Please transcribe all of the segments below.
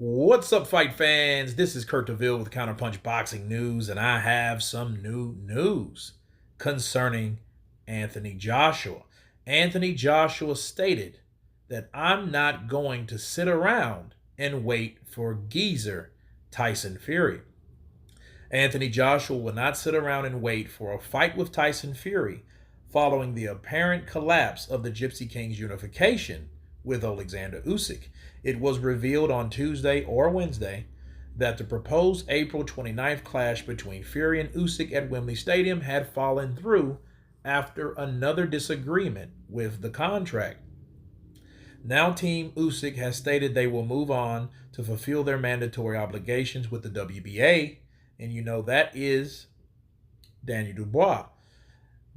What's up, fight fans? This is Kurt DeVille with Counterpunch Boxing News, and I have some new news concerning Anthony Joshua. Anthony Joshua stated that I'm not going to sit around and wait for geezer Tyson Fury. Anthony Joshua will not sit around and wait for a fight with Tyson Fury following the apparent collapse of the Gypsy Kings unification with Alexander Usyk. It was revealed on Tuesday or Wednesday that the proposed April 29th clash between Fury and Usyk at Wembley Stadium had fallen through after another disagreement with the contract. Now Team Usyk has stated they will move on to fulfill their mandatory obligations with the WBA, and you know that is Daniel Dubois.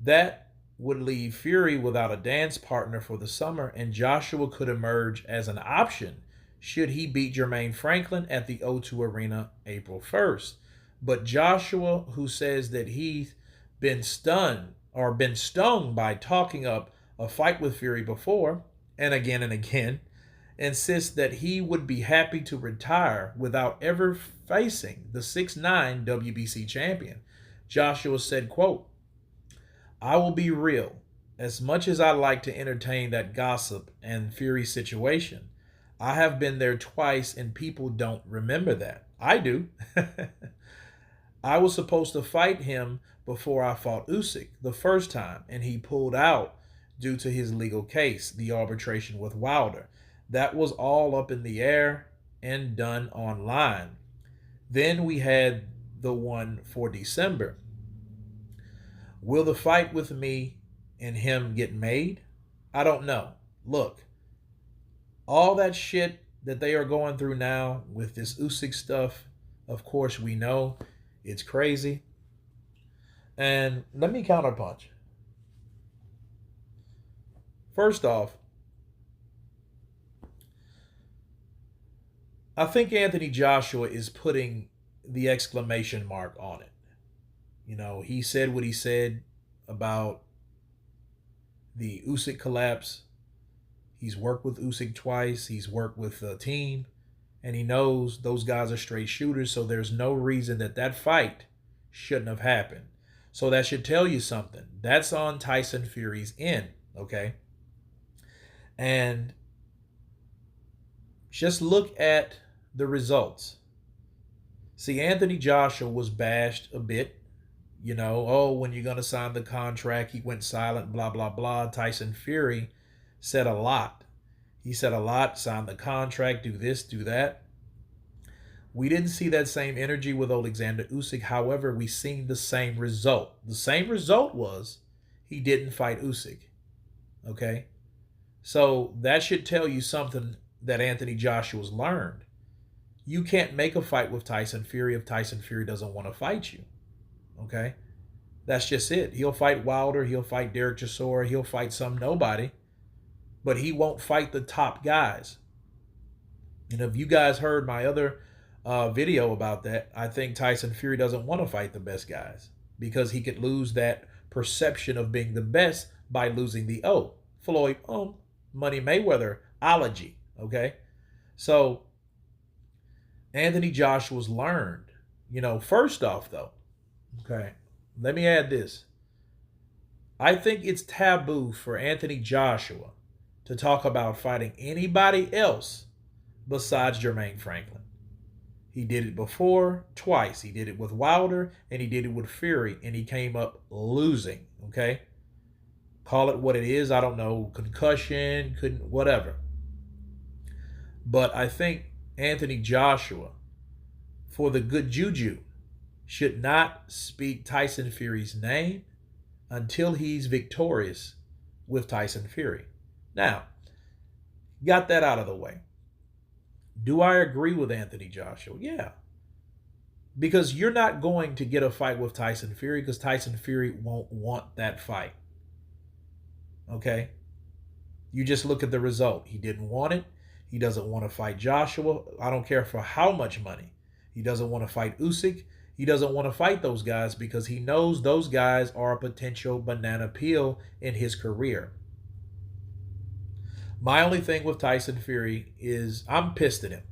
That would leave Fury without a dance partner for the summer, and Joshua could emerge as an option should he beat Jermaine Franklin at the O2 Arena April 1st. But Joshua, who says that he's been stung by talking up a fight with Fury before and again, insists that he would be happy to retire without ever facing the 6'9 WBC champion. Joshua said, quote, "I will be real. As much as I like to entertain that gossip and Fury situation, I have been there twice and people don't remember that. I do. I was supposed to fight him before I fought Usyk the first time, and he pulled out due to his legal case, the arbitration with Wilder. That was all up in the air and done online. Then we had the one for December. Will the fight with me and him get made? I don't know. Look, all that shit that they are going through now with this Usyk stuff, of course we know it's crazy. And let me counterpunch. First off, I think Anthony Joshua is putting the exclamation mark on it. You know, he said what he said about the Usyk collapse. He's worked with Usyk twice. He's worked with the team. And he knows those guys are straight shooters. So there's no reason that fight shouldn't have happened. So that should tell you something. That's on Tyson Fury's end, okay? And just look at the results. See, Anthony Joshua was bashed a bit. You know, oh, when you're going to sign the contract, he went silent, blah, blah, blah. Tyson Fury said a lot. He said a lot, signed the contract, do this, do that. We didn't see that same energy with Alexander Usyk. However, we seen the same result. The same result was he didn't fight Usyk. Okay? So that should tell you something that Anthony Joshua's learned. You can't make a fight with Tyson Fury if Tyson Fury doesn't want to fight you. Okay? That's just it. He'll fight Wilder. He'll fight Derek Chisora. He'll fight some nobody. But he won't fight the top guys. And if you guys heard my other video about that, I think Tyson Fury doesn't want to fight the best guys because he could lose that perception of being the best by losing the Floyd Money Mayweather-ology. Okay? So Anthony Joshua's learned. You know, first off, though, okay, let me add this. I think it's taboo for Anthony Joshua to talk about fighting anybody else besides Jermaine Franklin. He did it before, twice. He did it with Wilder, and he did it with Fury, and he came up losing, okay? Call it what it is. I don't know, concussion, whatever. But I think Anthony Joshua, for the good juju, should not speak Tyson Fury's name until he's victorious with Tyson Fury. Now, got that out of the way. Do I agree with Anthony Joshua? Yeah. Because you're not going to get a fight with Tyson Fury because Tyson Fury won't want that fight. Okay? You just look at the result. He didn't want it. He doesn't want to fight Joshua. I don't care for how much money. He doesn't want to fight Usyk. He doesn't want to fight those guys because he knows those guys are a potential banana peel in his career. My only thing with Tyson Fury is I'm pissed at him.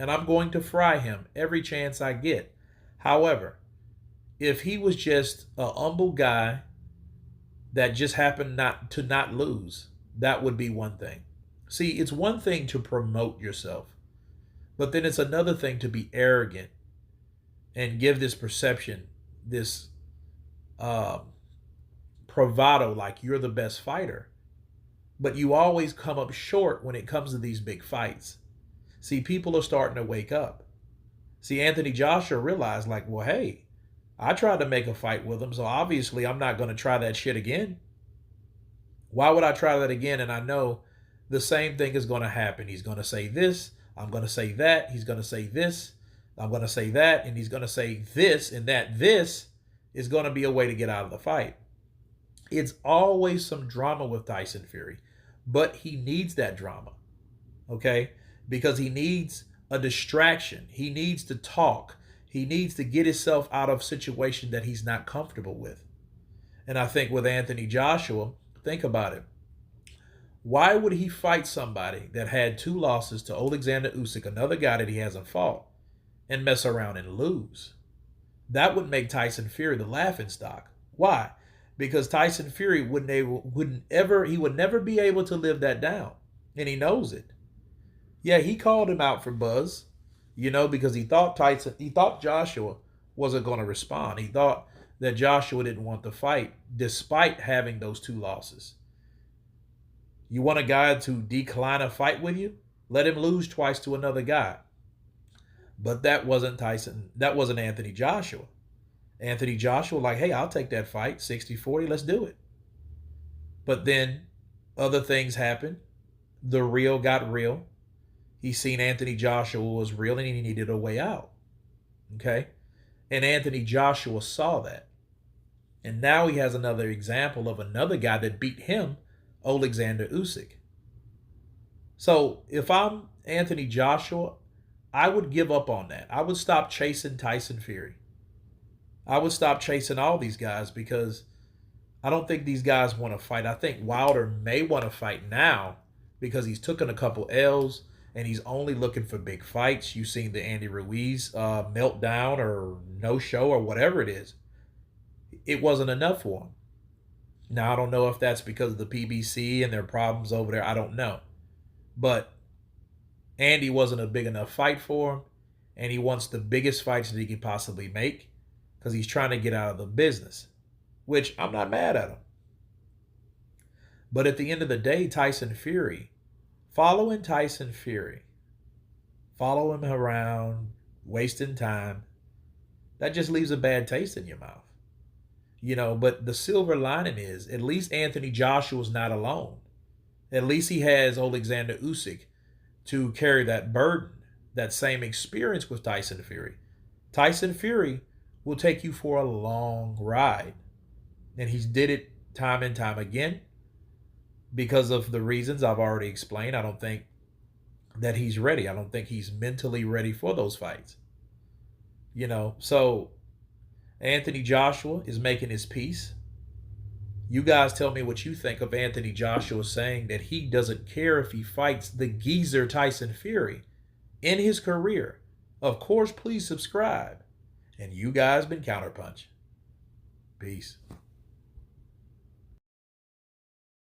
and I'm going to fry him every chance I get. However, if he was just a humble guy that just happened not lose, that would be one thing. See, it's one thing to promote yourself, but then it's another thing to be arrogant and give this perception, this uh, bravado, like you're the best fighter. But you always come up short when it comes to these big fights. See, people are starting to wake up. See, Anthony Joshua realized, like, well, hey, I tried to make a fight with him, so obviously I'm not going to try that shit again. Why would I try that again? And I know the same thing is going to happen. He's going to say this, I'm going to say that, he's going to say this, I'm going to say that, and he's going to say this, and that this is going to be a way to get out of the fight. It's always some drama with Tyson Fury, but he needs that drama, okay? Because he needs a distraction. He needs to talk. He needs to get himself out of a situation that he's not comfortable with. And I think with Anthony Joshua, think about it. Why would he fight somebody that had 2 losses to Alexander Usyk, another guy that he hasn't fought, and mess around and lose? That would make Tyson Fury the laughingstock. Why? Because Tyson Fury would never be able to live that down, and he knows it. Yeah, he called him out for buzz, because he thought Joshua wasn't going to respond. He thought that Joshua didn't want the fight, despite having those 2 losses. You want a guy to decline a fight with you? Let him lose twice to another guy. But that wasn't Tyson. That wasn't Anthony Joshua. Anthony Joshua, like, hey, I'll take that fight, 60-40, let's do it. But then other things happened. The real got real. He seen Anthony Joshua was real and he needed a way out. Okay? And Anthony Joshua saw that. And now he has another example of another guy that beat him, Alexander Usyk. So if I'm Anthony Joshua, I would give up on that. I would stop chasing Tyson Fury. I would stop chasing all these guys because I don't think these guys want to fight. I think Wilder may want to fight now because he's taken a couple L's and he's only looking for big fights. You've seen the Andy Ruiz meltdown or no-show or whatever it is. It wasn't enough for him. Now, I don't know if that's because of the PBC and their problems over there. I don't know. But Andy wasn't a big enough fight for him, and he wants the biggest fights that he could possibly make because he's trying to get out of the business, which I'm not mad at him. But at the end of the day, following Tyson Fury, following him around, wasting time, that just leaves a bad taste in your mouth. But the silver lining is at least Anthony Joshua's not alone. At least he has Alexander Usyk to carry that burden, that same experience with Tyson Fury. Tyson Fury will take you for a long ride. And he's did it time and time again because of the reasons I've already explained. I don't think that he's ready. I don't think he's mentally ready for those fights. So Anthony Joshua is making his peace. You guys tell me what you think of Anthony Joshua saying that he doesn't care if he fights the geezer Tyson Fury in his career. Of course, please subscribe. And you guys been Counterpunch. Peace.